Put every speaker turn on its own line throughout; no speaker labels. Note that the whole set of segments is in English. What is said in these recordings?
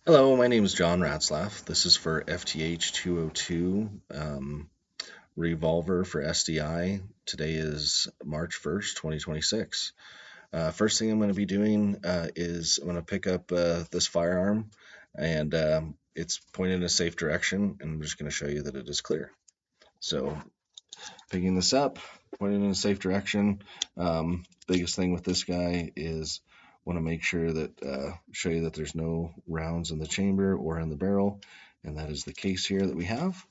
Hello, my name is John Ratzlaff. This is for FTH 202 revolver for SDI. Today is March 1st, 2026. First thing I'm going to be doing is I'm going to pick up this firearm and it's pointed in a safe direction, and I'm just going to show you that it is clear. So picking this up, pointing in a safe direction. Biggest thing with this guy is want to make sure that show you that there's no rounds in the chamber or in the barrel, and that is the case here that we have.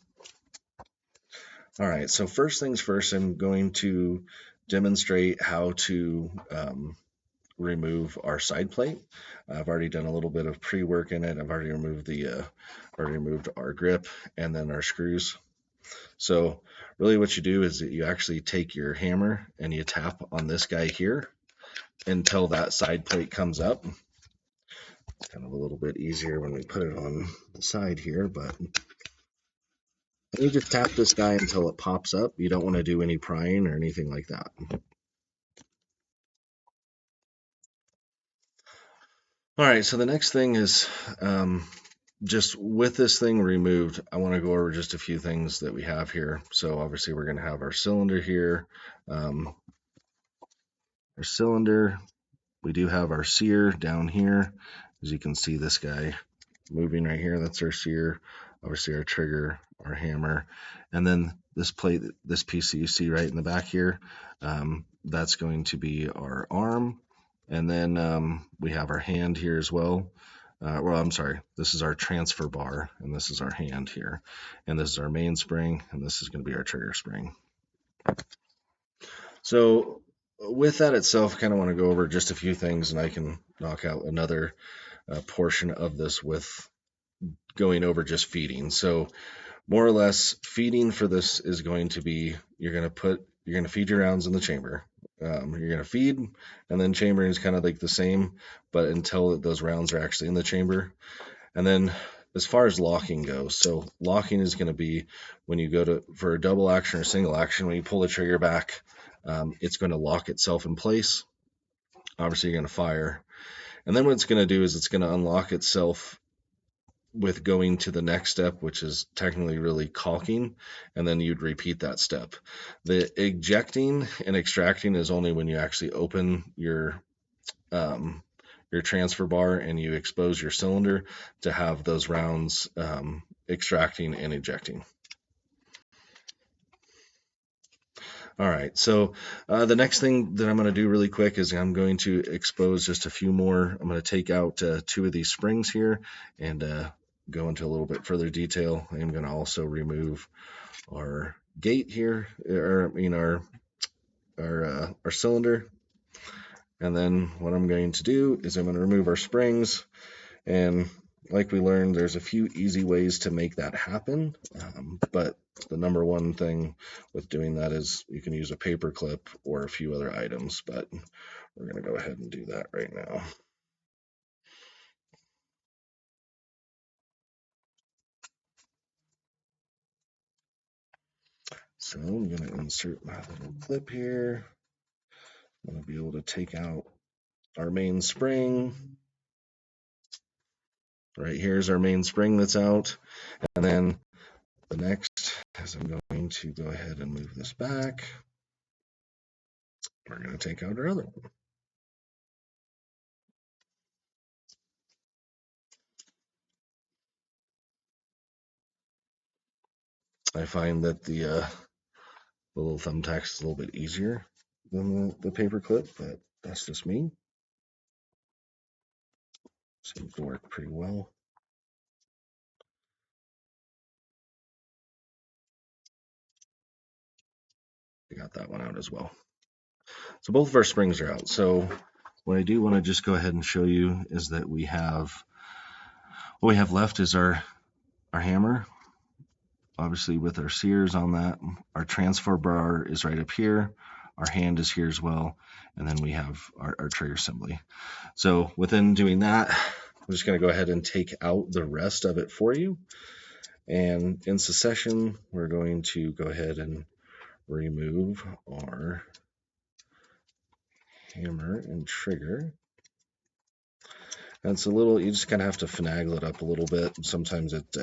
All right, so first things first, I'm going to demonstrate how to remove our side plate. I've already done a little bit of pre-work in it. I've already removed our grip and then our screws. So really what you do is that you actually take your hammer and you tap on this guy here until that side plate comes up. Kind of a little bit easier when we put it on the side here, but you just tap this guy until it pops up. You don't want to do any prying or anything like that. All right, so the next thing is just with this thing removed, I want to go over just a few things that we have here. So obviously we're going to have our cylinder here. We do have our sear down here. As you can see, this guy moving right here, that's our sear. Obviously our trigger, our hammer, and then this plate, this piece that you see right in the back here, that's going to be our arm. And then we have our hand here as well. I'm sorry, this is our transfer bar, and this is our hand here. And this is our mainspring, and this is going to be our trigger spring. So with that itself, I kind of want to go over just a few things, and I can knock out another portion of this with going over just feeding. So more or less, feeding for this is going to be you're going to feed your rounds in the chamber. You're going to feed, and then chambering is kind of like the same, but until those rounds are actually in the chamber. And then as far as locking goes, so locking is going to be when you go for a double action or single action, when you pull the trigger back, it's going to lock itself in place. Obviously, you're going to fire. And then what it's going to do is it's going to unlock itself with going to the next step, which is technically really caulking, and then you'd repeat that step. The ejecting and extracting is only when you actually open your transfer bar and you expose your cylinder to have those rounds extracting and ejecting. All right, so the next thing that I'm going to do really quick is I'm going to expose just a few more. I'm going to take out two of these springs here and go into a little bit further detail. I'm going to also remove our gate here, or our cylinder. And then what I'm going to do is I'm going to remove our springs. And like we learned, there's a few easy ways to make that happen. But the number one thing with doing that is you can use a paper clip or a few other items, but we're going to go ahead and do that right now. So I'm going to insert my little clip here. I'm going to be able to take out our main spring. Right here's our main spring that's out. And then the next is I'm going to go ahead and move this back. We're going to take out our other one. I find that the little thumbtack is a little bit easier than the paper clip, but that's just me. Seems to work pretty well. I got that one out as well. So both of our springs are out. So what I do want to just go ahead and show you is that we have, what we have left is our hammer, obviously with our sears on that. Our transfer bar is right up here. Our hand is here as well. And then we have our trigger assembly. So within doing that, I'm just going to go ahead and take out the rest of it for you. And in succession, we're going to go ahead and remove our hammer and trigger. That's a little, you just kind of have to finagle it up a little bit. Sometimes it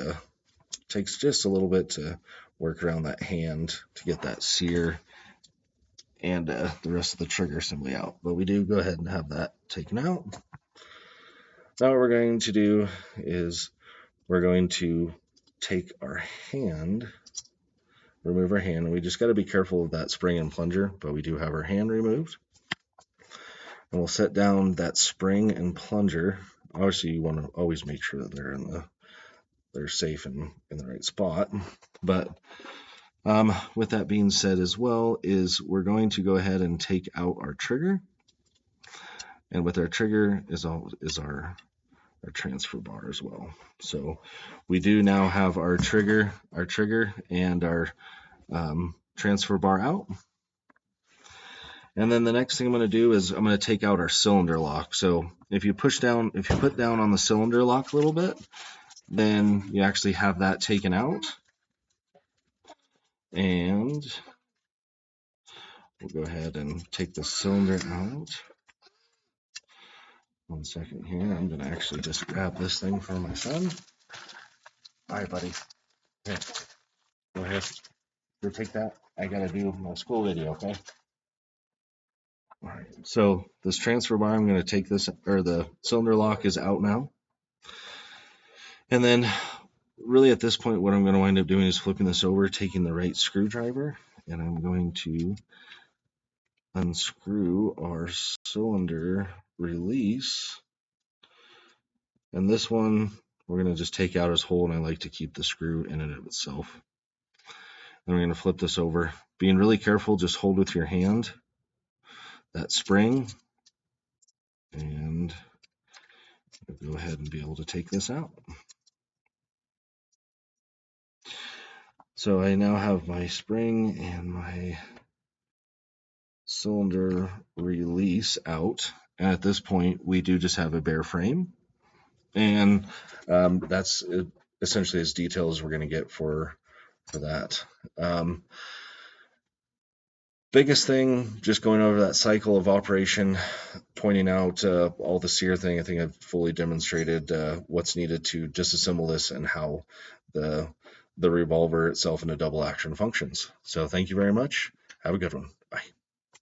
takes just a little bit to work around that hand to get that sear and the rest of the trigger assembly out. But we do go ahead and have that taken out. Now what we're going to do is we're going to take our hand, remove our hand, and we just got to be careful of that spring and plunger, but we do have our hand removed. And we'll set down that spring and plunger. Obviously, you want to always make sure that they're safe and in the right spot. But with that being said as well, is we're going to go ahead and take out our trigger. And with our trigger is our transfer bar as well. So we do now have our trigger and our transfer bar out. And then the next thing I'm going to do is I'm going to take out our cylinder lock. So if you put down on the cylinder lock a little bit, then you actually have that taken out. And we'll go ahead and take the cylinder out. 1 second here. I'm going to actually just grab this thing for my son. All right, buddy. Here, go ahead. Go take that. I got to do my school video, okay? All right. So this transfer bar, I'm going to take this, or the cylinder lock is out now. And then really at this point, what I'm going to wind up doing is flipping this over, taking the right screwdriver, and I'm going to unscrew our cylinder release. And this one, we're going to just take out its hole, and I like to keep the screw in and of itself. And we're going to flip this over. Being really careful, just hold with your hand that spring, and we'll go ahead and be able to take this out. So I now have my spring and my cylinder release out. And at this point, we do just have a bare frame. And that's essentially as detailed as we're going to get for that. Biggest thing, just going over that cycle of operation, pointing out all the sear thing. I think I've fully demonstrated what's needed to disassemble this and how the revolver itself in a double action functions. So thank you very much. Have a good one.